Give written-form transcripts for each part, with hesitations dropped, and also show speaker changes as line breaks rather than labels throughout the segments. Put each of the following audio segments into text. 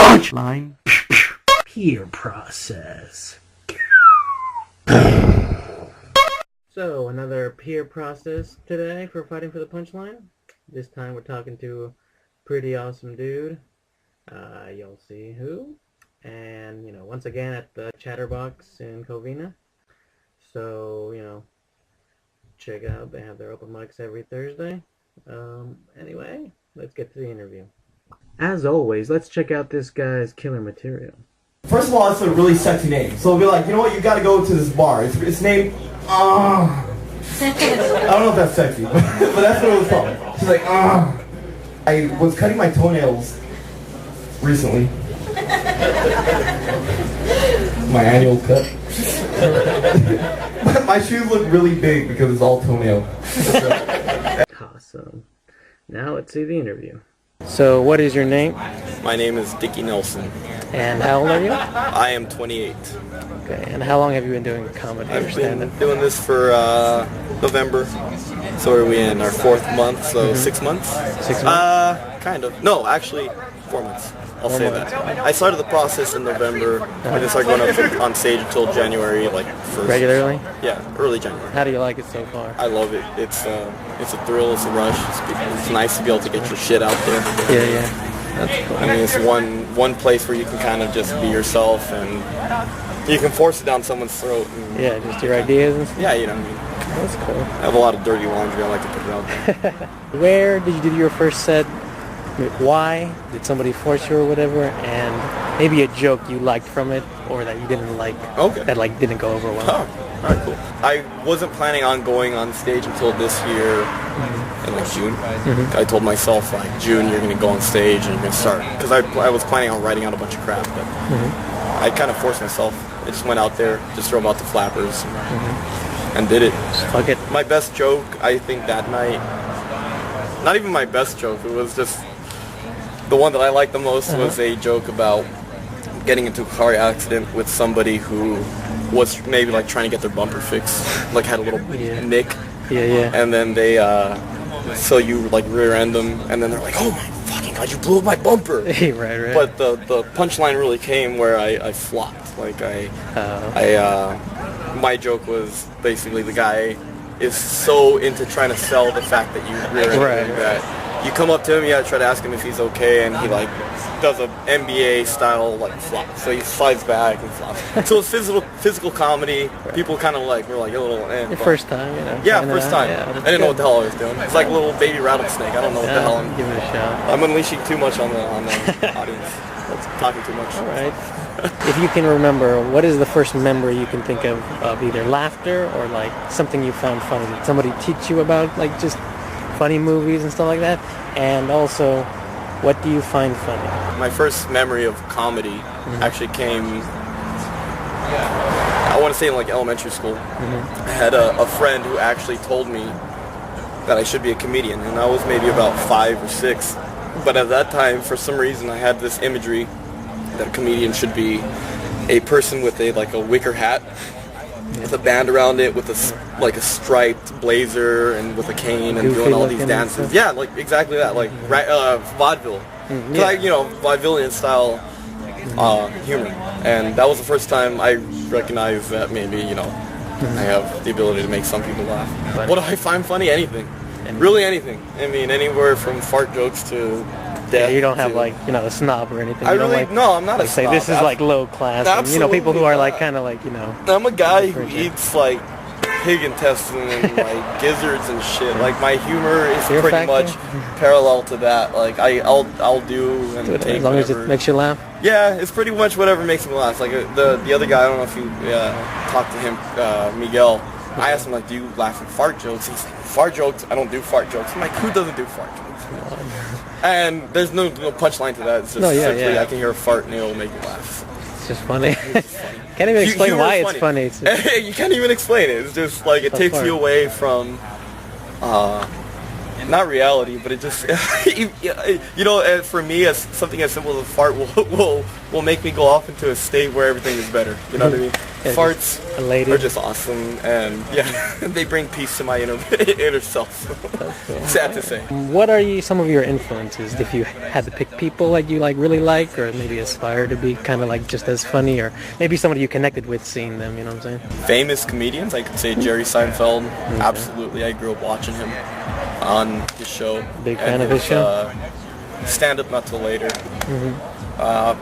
Punchline. Peer process. So, another peer process today for Fighting for the Punchline. This time we're talking to a pretty awesome dude. You'll see who. And, once again at the Chatterbox in Covina. So, check out. They have their open mics every Thursday. Anyway, let's get to the interview. As always, let's check out this guy's killer material.
First of all, it's a really sexy name. So we'll be like, you know what, you gotta go to this bar. It's named, I don't know if that's sexy, but that's what it was called. She's like, I was cutting my toenails recently. My annual cut. My shoes look really big because it's all toenail.
Awesome. Now let's see the interview. So, what is your name?
My name is Dickie Nelson.
And how old are you?
I am 28.
Okay, and how long have you been doing comedy or
I've been
stand-up?
doing this for November. So are we in our 4th month, so 6 months?
6 months?
Kind of. No, actually, 4 months. I'll say that. I started the process in November. I didn't start going up on stage until January, like first.
Regularly?
Yeah, early January.
How do you like it so far?
I love it. It's a thrill. It's a rush. It's nice to be able to get your shit out there.
Yeah. That's cool.
I mean, it's one place where you can kind of just be yourself and you can force it down someone's throat. And,
yeah, just your ideas and stuff?
Yeah, you know what I mean.
That's cool.
I have a lot of dirty laundry. I like to put it out there.
Where did you do your first set? Why? Did somebody force you or whatever? And maybe a joke you liked from it or that you didn't like.
Okay.
That didn't go over well.
Oh, all right, cool. I wasn't planning on going on stage until this year in like June. I told myself like June you're going to go on stage and you're going to start. Because I was planning on writing out a bunch of crap. But I kind of forced myself. I just went out there, just threw out the flappers and did it.
Fuck it.
My best joke, I think that night, not even my best joke, it was just the one that I liked the most was a joke about getting into a car accident with somebody who was maybe like trying to get their bumper fixed, like had a little nick.
Yeah.
And then they, so you like rear end them, and then they're like, oh my fucking god, you blew up my bumper.
Right.
But the punchline really came where I flopped. Like my joke was basically the guy is so into trying to sell the fact that you rear-ended him that you come up to him, you gotta try to ask him if he's okay, and he like does a NBA style like flop. So he slides back and flops. So it's physical comedy. People kind of like were like a little.
Your first time,
Yeah, first time.
Yeah,
I didn't know what the hell I was doing. It's like a little baby rattlesnake. I don't know what the hell I'm.
Give it a shot.
I'm unleashing too much on the audience. That's talking too much.
All right. If you can remember, what is the first memory you can think of either laughter or like something you found funny? Did somebody teach you about like just funny movies and stuff like that? And also, what do you find funny?
My first memory of comedy actually came, I want to say in like elementary school. I had a friend who actually told me that I should be a comedian, and I was maybe about 5 or 6. But at that time, for some reason, I had this imagery that a comedian should be a person with a wicker hat with a band around it, with a striped blazer and with a cane and doing all these dances. Yeah, like exactly that, like vaudeville. Vaudevillian style humor. And that was the first time I recognized that maybe, I have the ability to make some people laugh. What do I find funny? Anything. Really anything. I mean, anywhere from fart jokes to death.
You don't have a snob or anything.
No, I'm not a snob.
Say this is like low class. And, people who are like kind of like,
I'm a guy who eats like pig intestine and like gizzards and shit. Like my humor is pretty much parallel to that. Like I'll do and take
as long as it makes you laugh.
Yeah, it's pretty much whatever makes me laugh. Like the other guy, I don't know if you talked to him, Miguel. I asked him, like, do you laugh at fart jokes? He's like, fart jokes? I don't do fart jokes. I'm like, who doesn't do fart jokes? And there's no punchline to that. It's just simply I can hear a fart and it'll make me laugh.
It's just funny. Can't even explain why it's funny.
You can't even explain it. It's just like it takes you away from Not reality, but it just, you know, for me, as something as simple as a fart will make me go off into a state where everything is better. You know what I mean?
Yeah,
Farts
elated.
are just awesome, and yeah, they bring peace to my inner self.
Cool.
Sad to say.
What are some of your influences? If you had to pick people that you really like, or maybe aspire to be kind of like just as funny, or maybe somebody you connected with seeing them. You know what I'm saying?
Famous comedians, I could say Jerry Seinfeld. Okay. Absolutely, I grew up watching him on his show.
Big fan of his show.
Stand-up not till later.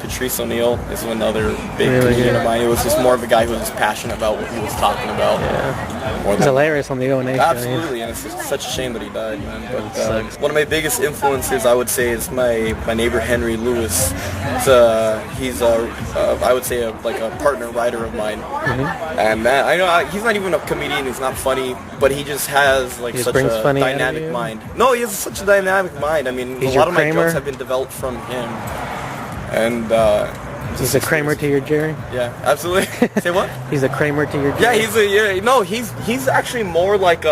Patrice O'Neill is another big comedian of mine. It was just more of a guy who was passionate about what he was talking about.
Yeah. He's hilarious on the O&A show.
Absolutely, and it's just such a shame that he died, man. But one of my biggest influences, I would say, is my neighbor Henry Lewis. He's I would say like a partner writer of mine. And man, I know he's not even a comedian. He's not funny, but he just has like such a dynamic mind. No, he has such a dynamic mind. I mean, a lot of my jokes have been developed from him. And
he's a Kramer to your Jerry.
Yeah, absolutely. Say what?
He's a Kramer to your Jerry.
Yeah, he's actually more like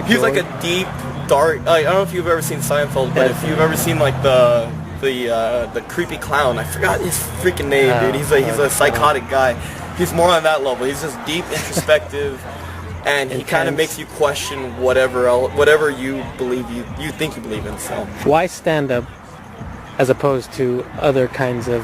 he's like a deep, dark. I don't know if you've ever seen Seinfeld, but if you've ever seen like the creepy clown, I forgot his freaking name, dude. He's a psychotic guy. He's more on that level. He's just deep, introspective, and he kind of makes you question whatever you believe you think you believe in. So
why stand up as opposed to other kinds of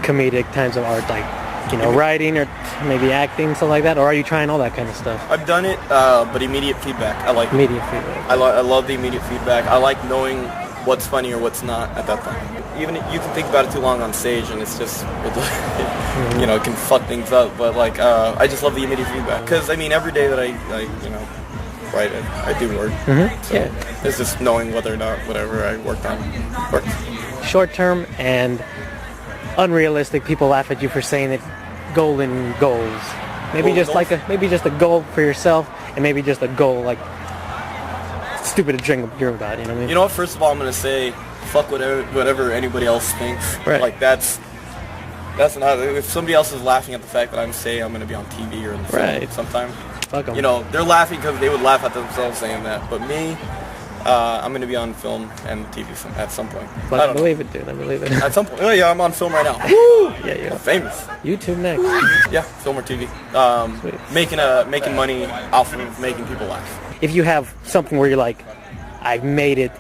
comedic kinds of art, like, you know, writing or maybe acting, something like that? Or are you trying all that kind of stuff?
I've done it, but immediate feedback. I like
immediate feedback.
I love the immediate feedback. I like knowing what's funny or what's not at that time. Even you can think about it too long on stage, and it's just, you know, it can fuck things up. But like, I just love the immediate feedback because I mean, every day that I you know, write it, I do work. So it's just knowing whether or not whatever I worked on works.
Short term and unrealistic. People laugh at you for saying it. Golden goals. Maybe just a goal for yourself, and maybe just a goal like stupid to dream about. You know what I mean?
You know what? First of all, I'm gonna say fuck whatever anybody else thinks.
Right.
Like that's not. If somebody else is laughing at the fact that I'm saying I'm gonna be on TV or in the film sometime,
fuck 'em.
You know, they're laughing because they would laugh at themselves saying that. But me, I'm going to be on film and TV at some point.
But I believe it, dude. I believe it.
At some point. Oh, yeah, I'm on film right now.
Woo! Yeah.
I'm famous.
YouTube next.
Yeah, film or TV. Making money off of making people laugh.
If you have something where you're like, I've made it,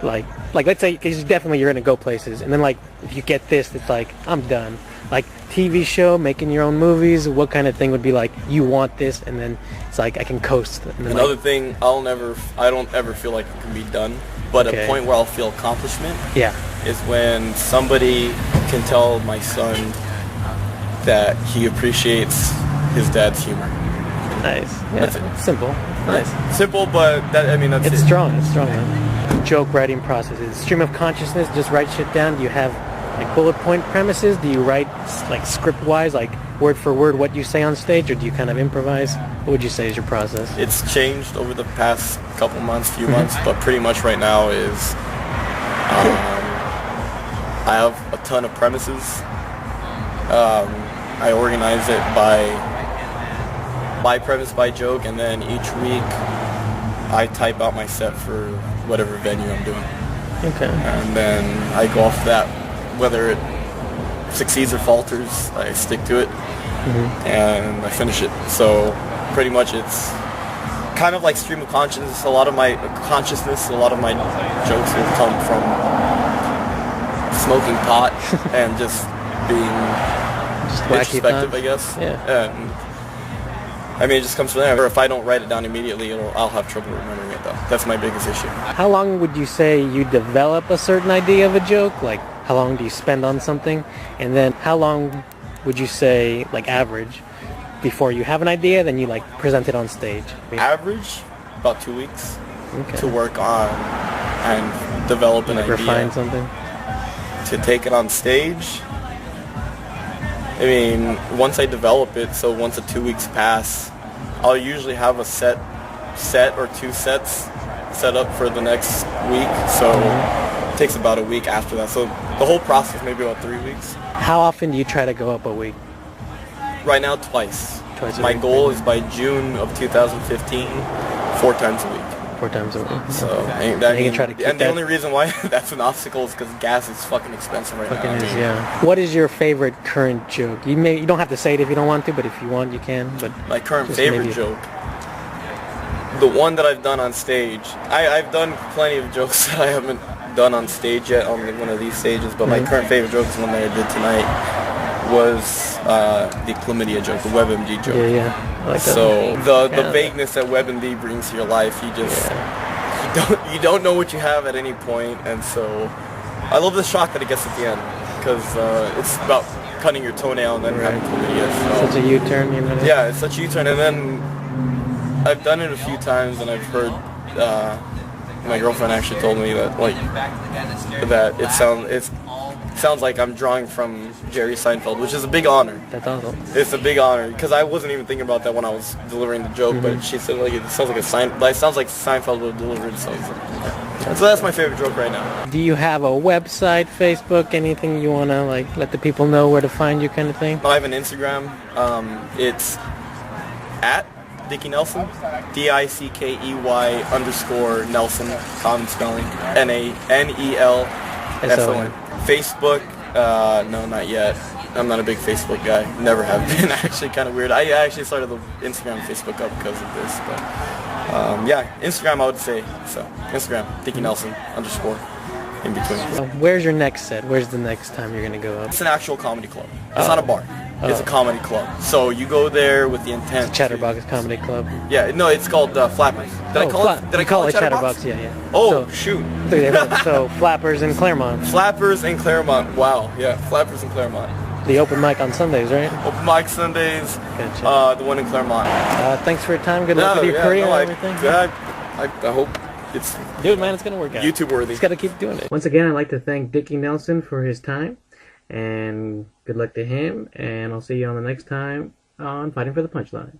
like let's say, because definitely you're going to go places, and then like, if you get this, it's like, I'm done. Like, TV show, making your own movies, what kind of thing would be like, you want this, and then it's like, I can coast. And then
another thing, I don't ever feel like it can be done, but a point where I'll feel accomplishment is when somebody can tell my son that he appreciates his dad's humor.
Nice. Yeah.
That's it.
Simple. Nice.
Simple, but that's
it's strong. It's strong, man. Joke writing processes. Stream of consciousness, just write shit down. Do you have like bullet point premises? Do you write like script wise, like word for word what you say on stage, or do you kind of improvise? What would you say is your process?
It's changed over the past couple months, few months, but pretty much right now is I have a ton of premises. I organize it by premise, by joke, and then each week I type out my set for whatever venue I'm doing.
Okay.
And then I go off that. Whether it succeeds or falters, I stick to it, and I finish it. So pretty much it's kind of like stream of consciousness. A lot of my jokes will come from smoking pot and just being introspective, I guess.
Yeah.
And I mean, it just comes from there. Or if I don't write it down immediately, I'll have trouble remembering it, though. That's my biggest issue.
How long would you say you develop a certain idea of a joke? Like, how long do you spend on something? And then how long would you say, like, average, before you have an idea, then you, like, present it on stage?
Average? About 2 weeks to work on and develop an idea.
Refine something?
To take it on stage? I mean, once I develop it, so once the 2 weeks pass, I'll usually have a set or two sets set up for the next week. So it takes about a week after that. So the whole process maybe about 3 weeks.
How often do you try to go up a week?
Right now, twice.
Twice a
My
week.
goal is by June of 2015, 4 times a week.
4 times a week.
So,
you can try to keep
and the
that.
only reason why that's an obstacle is because gas is fucking expensive right now.
Fucking is, yeah. What is your favorite current joke? You don't have to say it if you don't want to, but if you want, you can. But
my current favorite joke, the one that I've done on stage. I've done plenty of jokes that I haven't done on stage yet on one of these stages, but my current favorite joke is one that I did tonight was the chlamydia joke, the WebMD joke.
Yeah. I like that.
So the vagueness that WebMD brings to your life, you don't know what you have at any point, and so I love the shock that it gets at the end because it's about cutting your toenail and then having chlamydia. So.
Such a U-turn, you know.
Yeah, it's such a U-turn, and then I've done it a few times, and I've heard my girlfriend actually told me that that it sounds like I'm drawing from Jerry Seinfeld, which is a big honor.
That's awesome.
It's a big honor because I wasn't even thinking about that when I was delivering the joke, but she said like it sounds like Seinfeld would deliver it. So that's my favorite joke right now.
Do you have a website, Facebook, anything you wanna like let the people know where to find you, kind of thing?
I have an Instagram. It's at Dickey Nelson, DICKEY _Nelson, common spelling, NANELSON. Facebook, no, not yet. I'm not a big Facebook guy. Never have been. Actually, kind of weird. I actually started the Instagram and Facebook up because of this, but yeah, Instagram I would say. So Instagram, Dickey Nelson _ in between.
Where's your next set? Where's the next time you're gonna go up?
It's an actual comedy club. It's not a bar. It's a comedy club. So you go there with the intent.
Chatterbox Comedy Club.
Yeah, no, it's called Flappers. Did I call it Chatterbox?
Yeah.
Oh,
so,
shoot.
So Flappers in Claremont.
Flappers in Claremont. Wow. Yeah, Flappers in Claremont.
The open mic on Sundays, right?
Open mic Sundays.
Gotcha.
The one in Claremont.
Thanks for your time. Good luck with your career and everything.
I hope it's...
Dude, man, it's gonna work out.
YouTube worthy.
Just gotta keep doing it. Once again, I'd like to thank Dickey Nelson for his time. And good luck to him. And I'll see you on the next time on Fighting for the Punchline.